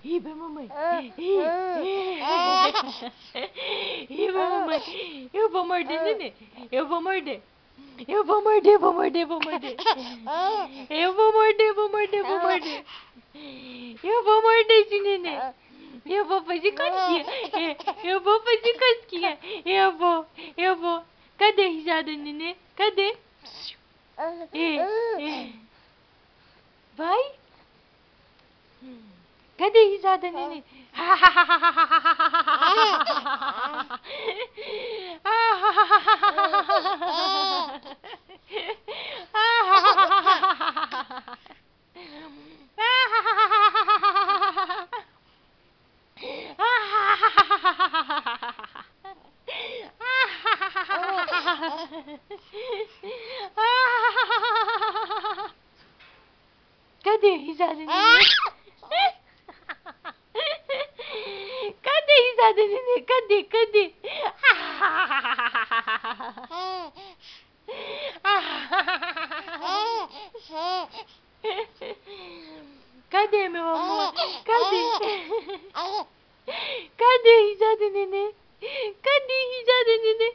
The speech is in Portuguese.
Ih, vai, mamãe. Ih, vai, mamãe. Eu vou morder, nenê. Eu vou morder. Eu vou morder, vou morder, vou morder. Eu vou morder, vou morder, vou morder. Eu vou morder esse nenê. Eu vou fazer cosquinha. Eu vou fazer cosquinha. Eu vou. Cadê a risada, nenê? Cadê? Vai? Cadê a risada, nenê? Cadê a risada, nenê? Cadê a risada, nenê? Cadê? Cadê? Cadê, meu amor? Cadê? Cadê a risada, nenê? Cadê a risada, nenê?